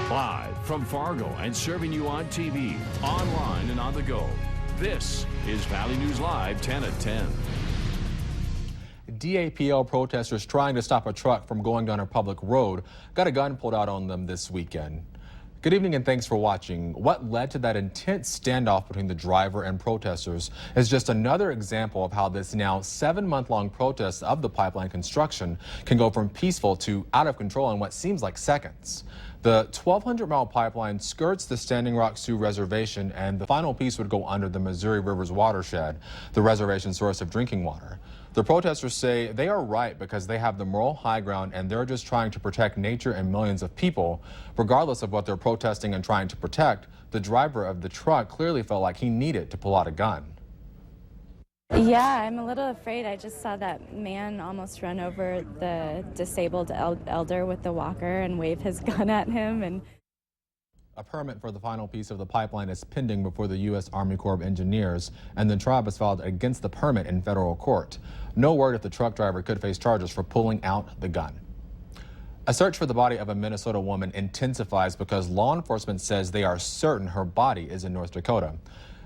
Live from Fargo and serving you on TV, online, and on the go. This is Valley News Live 10 at 10. DAPL protesters trying to stop a truck from going down a public road got a gun pulled out on them this weekend. Good evening and thanks for watching. What led to that intense standoff between the driver and protesters is just another example of how this now 7-month-long protest of the pipeline construction can go from peaceful to out of control in what seems like seconds. The 1,200-mile pipeline skirts the Standing Rock Sioux Reservation, and the final piece would go under the Missouri River's watershed, the reservation's source of drinking water. The protesters say they are right because they have the moral high ground and they're just trying to protect nature and millions of people. Regardless of what they're protesting and trying to protect, the driver of the truck clearly felt like he needed to pull out a gun. Yeah, I'm a little afraid. I just saw that man almost run over the disabled elder with the walker and wave his gun at him. A permit for the final piece of the pipeline is pending before the U.S. Army Corps of Engineers, and the tribe has filed against the permit in federal court. No word if the truck driver could face charges for pulling out the gun. A search for the body of a Minnesota woman intensifies because law enforcement says they are certain her body is in North Dakota.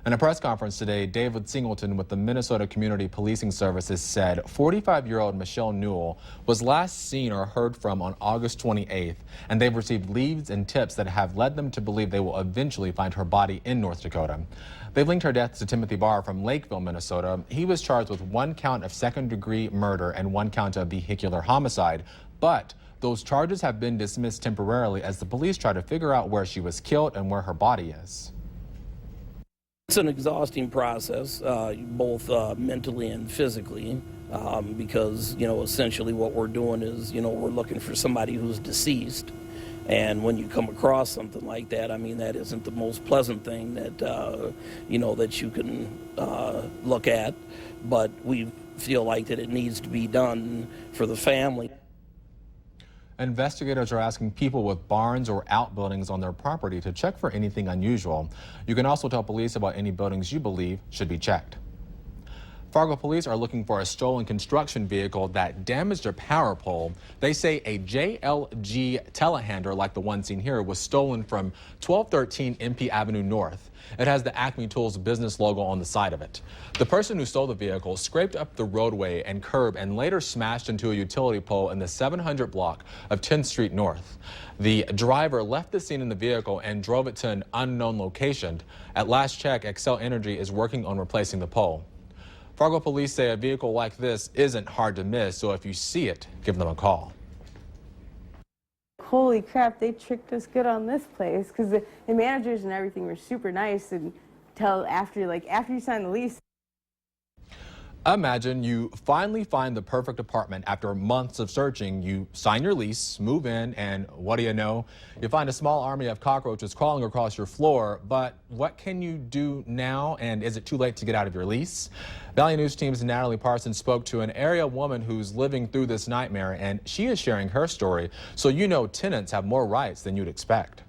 In a press conference today, David Singleton with the Minnesota Community Policing Services said 45-year-old Michelle Newell was last seen or heard from on August 28th, and they've received leads and tips that have led them to believe they will eventually find her body in North Dakota. They've linked her death to Timothy Barr from Lakeville, Minnesota. He was charged with 1 count of second-degree murder and 1 count of vehicular homicide, but those charges have been dismissed temporarily as the police try to figure out where she was killed and where her body is. It's an exhausting process, both mentally and physically, because, essentially what we're doing is, we're looking for somebody who's deceased. And when you come across something like that, I mean, that isn't the most pleasant thing that, that you can look at. But we feel like that it needs to be done for the family. Investigators are asking people with barns or outbuildings on their property to check for anything unusual. You can also tell police about any buildings you believe should be checked. Fargo police are looking for a stolen construction vehicle that damaged a power pole. They say a JLG telehandler like the one seen here was stolen from 1213 MP Avenue North. It has the Acme Tools business logo on the side of it. The person who stole the vehicle scraped up the roadway and curb and later smashed into a utility pole in the 700 block of 10th Street North. The driver left the scene in the vehicle and drove it to an unknown location. At last check, Xcel Energy is working on replacing the pole. Fargo police say a vehicle like this isn't hard to miss, so if you see it, give them a call. Holy crap, they tricked us good on this place, because the managers and everything were super nice until after you sign the lease. Imagine you finally find the perfect apartment after months of searching. You sign your lease, move in, and what do you know? You find a small army of cockroaches crawling across your floor. But what can you do now, and is it too late to get out of your lease? Valley News Team's Natalie Parsons spoke to an area woman who's living through this nightmare, and she is sharing her story, so tenants have more rights than you'd expect.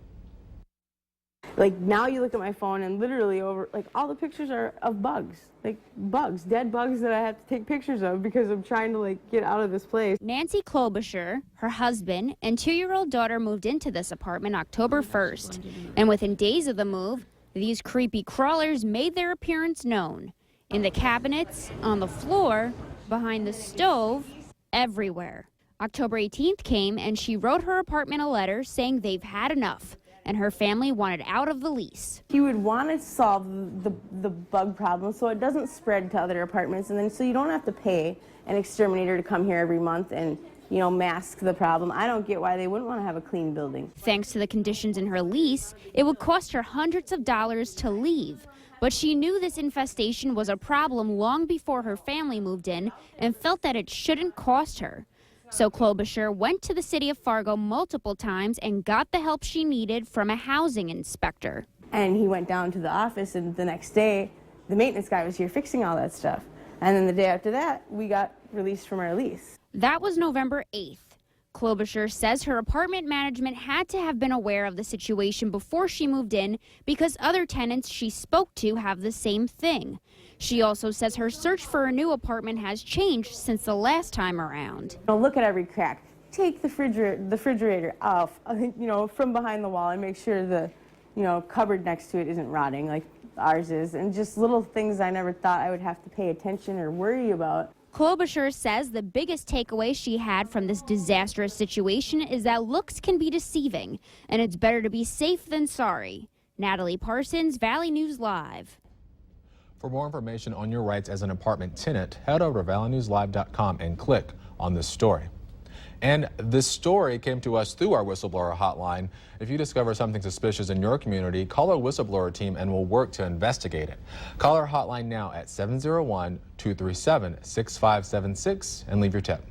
Now you look at my phone and literally all the pictures are of bugs, dead bugs that I have to take pictures of because I'm trying to get out of this place. Nancy Klobuchar, her husband, and 2-year-old daughter moved into this apartment October 1st. And within days of the move, these creepy crawlers made their appearance known. In the cabinets, on the floor, behind the stove, everywhere. October 18th came and she wrote her apartment a letter saying they've had enough. And her family wanted out of the lease. He would want to solve the bug problem so it doesn't spread to other apartments, and then so you don't have to pay an exterminator to come here every month and, mask the problem. I don't get why they wouldn't want to have a clean building. Thanks to the conditions in her lease, it would cost her hundreds of dollars to leave. But she knew this infestation was a problem long before her family moved in and felt that it shouldn't cost her. So Klobuchar went to the city of Fargo multiple times and got the help she needed from a housing inspector. And he went down to the office, and the next day, the maintenance guy was here fixing all that stuff. And then the day after that, we got released from our lease. That was November 8th. Klobuchar says her apartment management had to have been aware of the situation before she moved in because other tenants she spoke to have the same thing. She also says her search for a new apartment has changed since the last time around. Look at every crack. take the refrigerator off, from behind the wall and make sure the, cupboard next to it isn't rotting like ours is, and just little things I never thought I would have to pay attention or worry about. Klobuchar says the biggest takeaway she had from this disastrous situation is that looks can be deceiving, and it's better to be safe than sorry. Natalie Parsons, Valley News Live. For more information on your rights as an apartment tenant, head over to valleynewslive.com and click on this story. And this story came to us through our Whistleblower Hotline. If you discover something suspicious in your community, call our Whistleblower team and we'll work to investigate it. Call our hotline now at 701-237-6576 and leave your tip.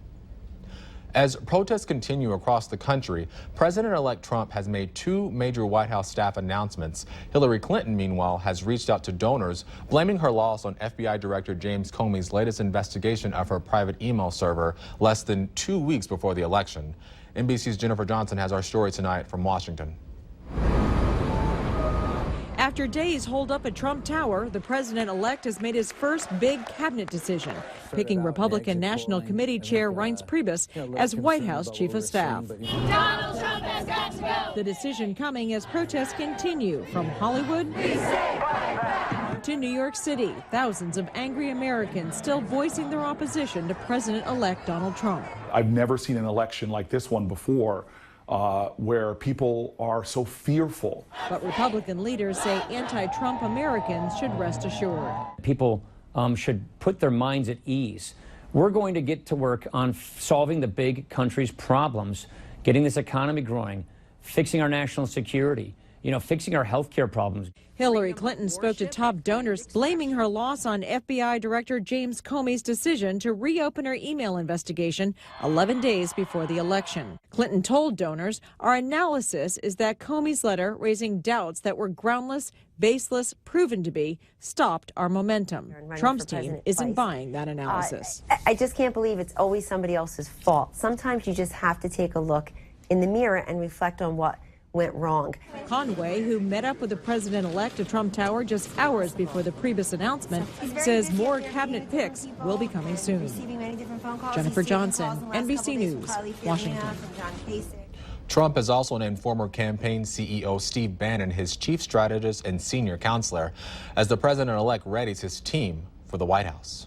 As protests continue across the country, President-elect Trump has made two major White House staff announcements. Hillary Clinton, meanwhile, has reached out to donors, blaming her loss on FBI Director James Comey's latest investigation of her private email server less than 2 weeks before the election. NBC's Jennifer Johnson has our story tonight from Washington. After days holed up at Trump Tower, the president-elect has made his first big cabinet decision, picking Republican National Committee Chair Reince Priebus as White House Chief of Staff. Donald Trump has got to go. The decision coming as protests continue from Hollywood to New York City. Thousands of angry Americans still voicing their opposition to President-elect Donald Trump. I've never seen an election like this one before, where people are so fearful. But Republican leaders say anti-Trump Americans should rest assured. People should put their minds at ease. We're going to get to work on solving the big country's problems, getting this economy growing, fixing our national security, fixing our health care problems. Hillary Clinton spoke to top donors, blaming her loss on FBI Director James Comey's decision to reopen her email investigation 11 days before the election. Clinton told donors, "Our analysis is that Comey's letter raising doubts that were groundless, baseless, proven to be, stopped our momentum." Trump's team isn't buying that analysis. I just can't believe it's always somebody else's fault. Sometimes you just have to take a look in the mirror and reflect on what went wrong. Conway, who met up with the president-elect at Trump Tower just hours before the Priebus announcement, says more cabinet picks will be coming soon. Jennifer Johnson, NBC News, Washington. Trump has also named former campaign CEO Steve Bannon his chief strategist and senior counselor as the president-elect readies his team for the White House.